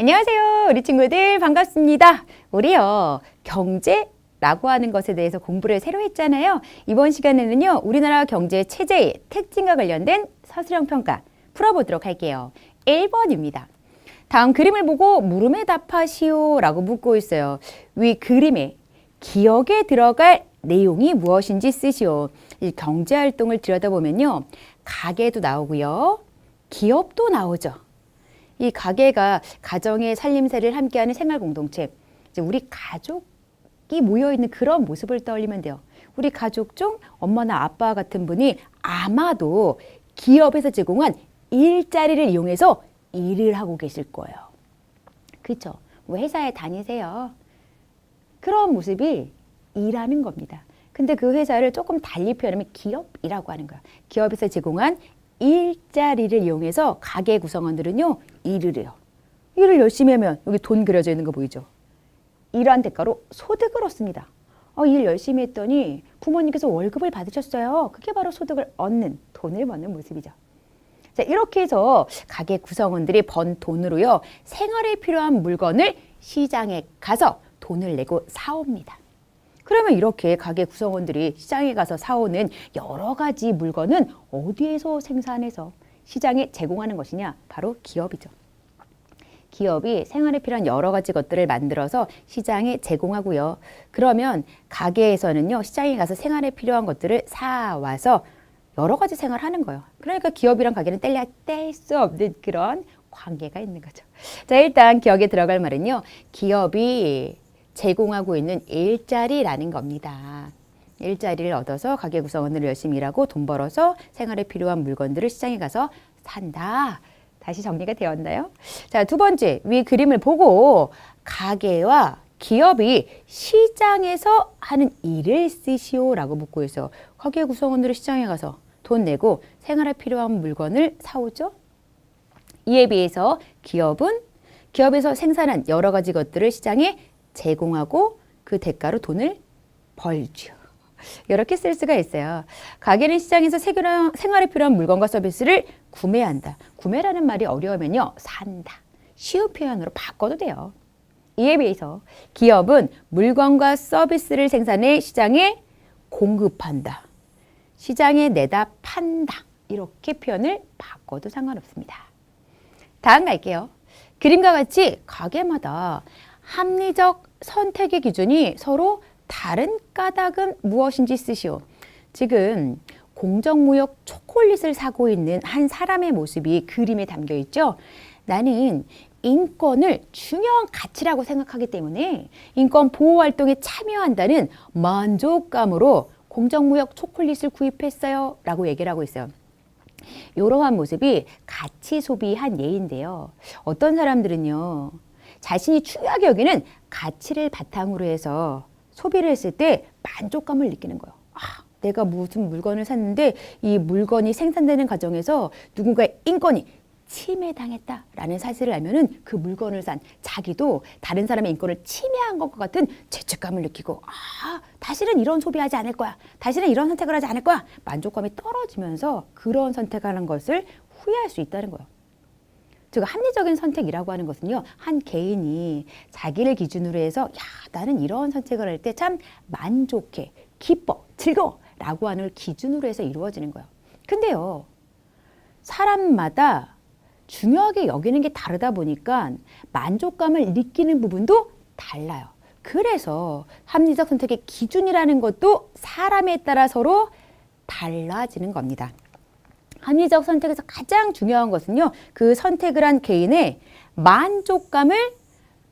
안녕하세요. 우리 친구들 반갑습니다. 우리요 경제라고 하는 것에 대해서 공부를 새로 했잖아요. 이번 시간에는요 우리나라 경제 체제의 특징과 관련된 서술형 평가 풀어보도록 할게요. 1번입니다. 다음 그림을 보고 물음에 답하시오 라고 묻고 있어요. 위 그림에 기억에 들어갈 내용이 무엇인지 쓰시오. 이 경제활동을 들여다보면요 가계도 나오고요 기업도 나오죠. 이 가계가 가정의 살림새를 함께하는 생활공동체, 이제 우리 가족이 모여있는 그런 모습을 떠올리면 돼요. 우리 가족 중 엄마나 아빠 같은 분이 아마도 기업에서 제공한 일자리를 이용해서 일을 하고 계실 거예요. 그렇죠? 뭐 회사에 다니세요. 그런 모습이 일하는 겁니다. 근데 그 회사를 조금 달리 표현하면 기업이라고 하는 거예요. 기업에서 제공한 일자리를 이용해서 가게 구성원들은요 일을 해요. 일을 열심히 하면 여기 돈 그려져 있는 거 보이죠? 일한 대가로 소득을 얻습니다. 일 열심히 했더니 부모님께서 월급을 받으셨어요. 그게 바로 소득을 얻는, 돈을 버는 모습이죠. 자, 이렇게 해서 가게 구성원들이 번 돈으로요 생활에 필요한 물건을 시장에 가서 돈을 내고 사옵니다. 그러면 이렇게 가게 구성원들이 시장에 가서 사오는 여러 가지 물건은 어디에서 생산해서 시장에 제공하는 것이냐? 바로 기업이죠. 기업이 생활에 필요한 여러 가지 것들을 만들어서 시장에 제공하고요. 그러면 가게에서는요, 시장에 가서 생활에 필요한 것들을 사와서 여러 가지 생활하는 거예요. 그러니까 기업이랑 가게는 뗄 수 없는 그런 관계가 있는 거죠. 자, 일단 기억에 들어갈 말은요, 기업이 제공하고 있는 일자리라는 겁니다. 일자리를 얻어서 가게 구성원들을 열심히 일하고 돈 벌어서 생활에 필요한 물건들을 시장에 가서 산다. 다시 정리가 되었나요? 자, 두 번째, 위 그림을 보고 가게와 기업이 시장에서 하는 일을 쓰시오라고 묻고 있어요. 가게 구성원들이 시장에 가서 돈 내고 생활에 필요한 물건을 사오죠. 이에 비해서 기업은 기업에서 생산한 여러 가지 것들을 시장에 제공하고 그 대가로 돈을 벌죠. 이렇게 쓸 수가 있어요. 가게는 시장에서 생활에 필요한 물건과 서비스를 구매한다. 구매라는 말이 어려우면요. 산다. 쉬운 표현으로 바꿔도 돼요. 이에 비해서 기업은 물건과 서비스를 생산해 시장에 공급한다. 시장에 내다 판다. 이렇게 표현을 바꿔도 상관없습니다. 다음 갈게요. 그림과 같이 가게마다 합리적 선택의 기준이 서로 다른 까닭은 무엇인지 쓰시오. 지금 공정무역 초콜릿을 사고 있는 한 사람의 모습이 그림에 담겨 있죠. 나는 인권을 중요한 가치라고 생각하기 때문에 인권 보호 활동에 참여한다는 만족감으로 공정무역 초콜릿을 구입했어요 라고 얘기를 하고 있어요. 이러한 모습이 가치 소비한 예인데요. 어떤 사람들은요. 자신이 중요하게 여기는 가치를 바탕으로 해서 소비를 했을 때 만족감을 느끼는 거예요. 내가 무슨 물건을 샀는데 이 물건이 생산되는 과정에서 누군가의 인권이 침해당했다라는 사실을 알면은 그 물건을 산 자기도 다른 사람의 인권을 침해한 것과 같은 죄책감을 느끼고 다시는 이런 소비하지 않을 거야. 다시는 이런 선택을 하지 않을 거야. 만족감이 떨어지면서 그런 선택하는 것을 후회할 수 있다는 거예요. 즉 합리적인 선택이라고 하는 것은요. 한 개인이 자기를 기준으로 해서 나는 이런 선택을 할 때 참 만족해, 기뻐, 즐거워 라고 하는 걸 기준으로 해서 이루어지는 거예요. 근데요. 사람마다 중요하게 여기는 게 다르다 보니까 만족감을 느끼는 부분도 달라요. 그래서 합리적 선택의 기준이라는 것도 사람에 따라 서로 달라지는 겁니다. 합리적 선택에서 가장 중요한 것은요. 그 선택을 한 개인의 만족감을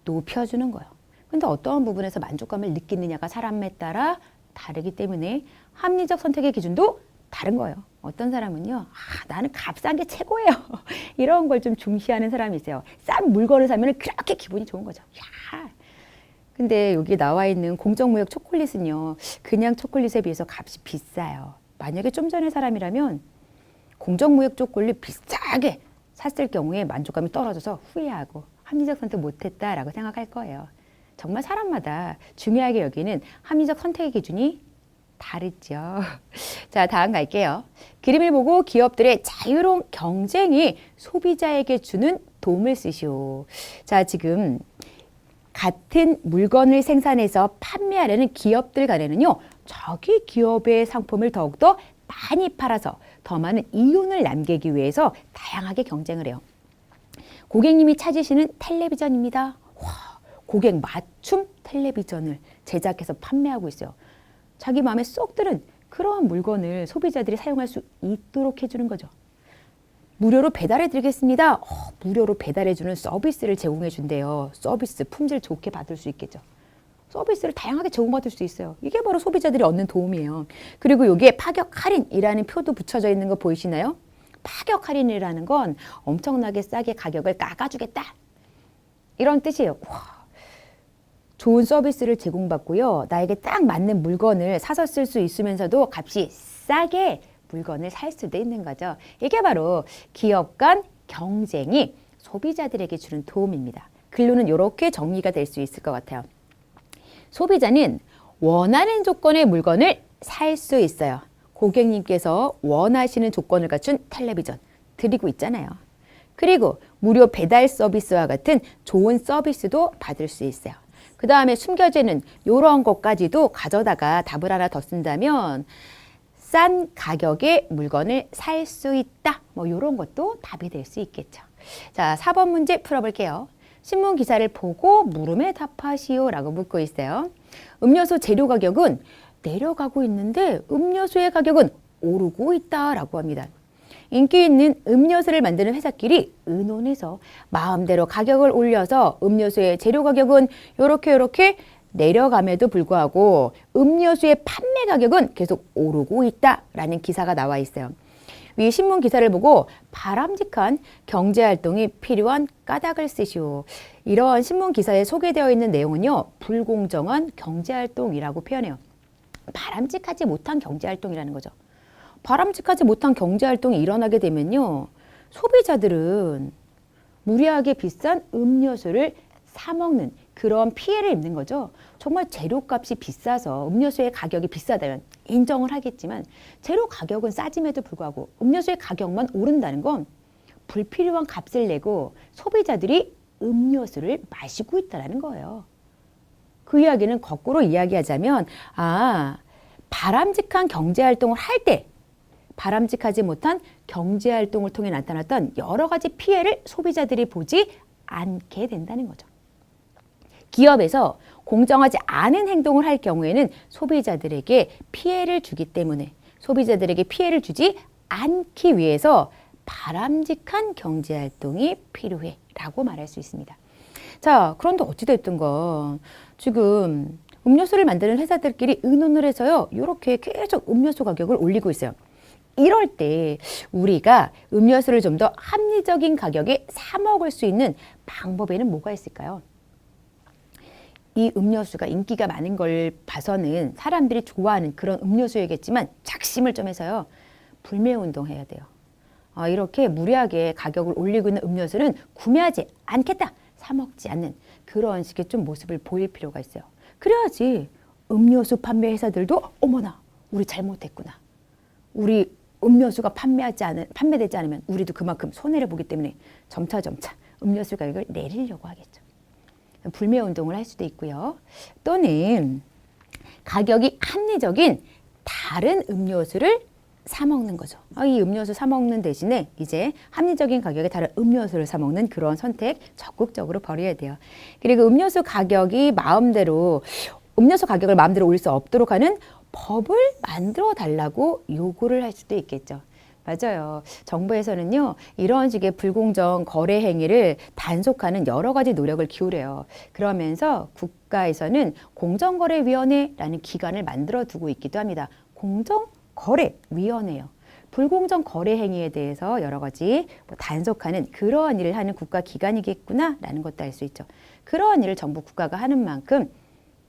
높여주는 거예요. 근데 어떠한 부분에서 만족감을 느끼느냐가 사람에 따라 다르기 때문에 합리적 선택의 기준도 다른 거예요. 어떤 사람은요. 나는 값싼 게 최고예요. 이런 걸 좀 중시하는 사람이 있어요. 싼 물건을 사면 그렇게 기분이 좋은 거죠. 근데 여기 나와 있는 공정무역 초콜릿은요. 그냥 초콜릿에 비해서 값이 비싸요. 만약에 좀 전에 사람이라면 공정무역 초콜릿 비싸게 샀을 경우에 만족감이 떨어져서 후회하고 합리적 선택 못했다라고 생각할 거예요. 정말 사람마다 중요하게 여기는 합리적 선택의 기준이 다르죠. 자, 다음 갈게요. 그림을 보고 기업들의 자유로운 경쟁이 소비자에게 주는 도움을 쓰시오. 자, 지금 같은 물건을 생산해서 판매하려는 기업들 간에는요, 자기 기업의 상품을 더욱더 많이 팔아서 더 많은 이윤을 남기기 위해서 다양하게 경쟁을 해요. 고객님이 찾으시는 텔레비전입니다. 와, 고객 맞춤 텔레비전을 제작해서 판매하고 있어요. 자기 마음에 쏙 드는 그러한 물건을 소비자들이 사용할 수 있도록 해주는 거죠. 무료로 배달해 드리겠습니다. 무료로 배달해 주는 서비스를 제공해 준대요. 서비스 품질 좋게 받을 수 있겠죠. 서비스를 다양하게 제공받을 수 있어요. 이게 바로 소비자들이 얻는 도움이에요. 그리고 여기에 파격 할인이라는 표도 붙여져 있는 거 보이시나요? 파격 할인이라는 건 엄청나게 싸게 가격을 깎아주겠다. 이런 뜻이에요. 와, 좋은 서비스를 제공받고요. 나에게 딱 맞는 물건을 사서 쓸 수 있으면서도 값이 싸게 물건을 살 수도 있는 거죠. 이게 바로 기업 간 경쟁이 소비자들에게 주는 도움입니다. 글로는 이렇게 정리가 될 수 있을 것 같아요. 소비자는 원하는 조건의 물건을 살 수 있어요. 고객님께서 원하시는 조건을 갖춘 텔레비전 드리고 있잖아요. 그리고 무료 배달 서비스와 같은 좋은 서비스도 받을 수 있어요. 그 다음에 숨겨져 있는 이런 것까지도 가져다가 답을 하나 더 쓴다면 싼 가격에 물건을 살 수 있다. 뭐 이런 것도 답이 될 수 있겠죠. 자, 4번 문제 풀어볼게요. 신문 기사를 보고 물음에 답하시오 라고 묻고 있어요. 음료수 재료 가격은 내려가고 있는데 음료수의 가격은 오르고 있다라고 합니다. 인기 있는 음료수를 만드는 회사끼리 의논해서 마음대로 가격을 올려서 음료수의 재료 가격은 요렇게 내려감에도 불구하고 음료수의 판매 가격은 계속 오르고 있다라는 기사가 나와 있어요. 위 신문 기사를 보고 바람직한 경제활동이 필요한 까닭을 쓰시오. 이러한 신문 기사에 소개되어 있는 내용은요, 불공정한 경제활동이라고 표현해요. 바람직하지 못한 경제활동이라는 거죠. 바람직하지 못한 경제활동이 일어나게 되면요, 소비자들은 무리하게 비싼 음료수를 사 먹는 그런 피해를 입는 거죠. 정말 재료값이 비싸서 음료수의 가격이 비싸다면 인정을 하겠지만 재료 가격은 싸짐에도 불구하고 음료수의 가격만 오른다는 건 불필요한 값을 내고 소비자들이 음료수를 마시고 있다는 거예요. 그 이야기는 거꾸로 이야기하자면 바람직한 경제활동을 할 때 바람직하지 못한 경제활동을 통해 나타났던 여러 가지 피해를 소비자들이 보지 않게 된다는 거죠. 기업에서 공정하지 않은 행동을 할 경우에는 소비자들에게 피해를 주기 때문에 소비자들에게 피해를 주지 않기 위해서 바람직한 경제활동이 필요해 라고 말할 수 있습니다. 자, 그런데 어찌됐든 건 지금 음료수를 만드는 회사들끼리 의논을 해서요, 이렇게 계속 음료수 가격을 올리고 있어요. 이럴 때 우리가 음료수를 좀 더 합리적인 가격에 사 먹을 수 있는 방법에는 뭐가 있을까요? 이 음료수가 인기가 많은 걸 봐서는 사람들이 좋아하는 그런 음료수이겠지만 작심을 좀 해서요, 불매운동 해야 돼요. 이렇게 무리하게 가격을 올리고 있는 음료수는 구매하지 않겠다, 사 먹지 않는 그런 식의 좀 모습을 보일 필요가 있어요. 그래야지 음료수 판매 회사들도 어머나 우리 잘못했구나, 우리 음료수가 판매되지 않으면 우리도 그만큼 손해를 보기 때문에 점차 음료수 가격을 내리려고 하겠죠. 불매운동을 할 수도 있고요. 또는 가격이 합리적인 다른 음료수를 사 먹는 거죠. 이 음료수 사 먹는 대신에 이제 합리적인 가격에 다른 음료수를 사 먹는 그런 선택 적극적으로 벌여야 돼요. 그리고 음료수 가격을 마음대로 올릴 수 없도록 하는 법을 만들어 달라고 요구를 할 수도 있겠죠. 맞아요. 정부에서는요, 이런 식의 불공정 거래 행위를 단속하는 여러 가지 노력을 기울여요. 그러면서 국가에서는 공정거래위원회라는 기관을 만들어 두고 있기도 합니다. 공정거래위원회요. 불공정 거래 행위에 대해서 여러 가지 단속하는 그러한 일을 하는 국가기관이겠구나라는 것도 알 수 있죠. 그러한 일을 정부 국가가 하는 만큼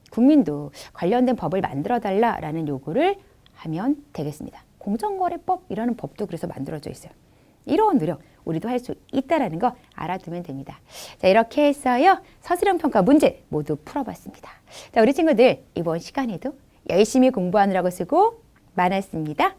국민도 관련된 법을 만들어달라라는 요구를 하면 되겠습니다. 공정거래법이라는 법도 그래서 만들어져 있어요. 이러한 노력 우리도 할 수 있다는 거 알아두면 됩니다. 자, 이렇게 해서요, 서술형 평가 문제 모두 풀어봤습니다. 자, 우리 친구들 이번 시간에도 열심히 공부하느라고 수고 많았습니다.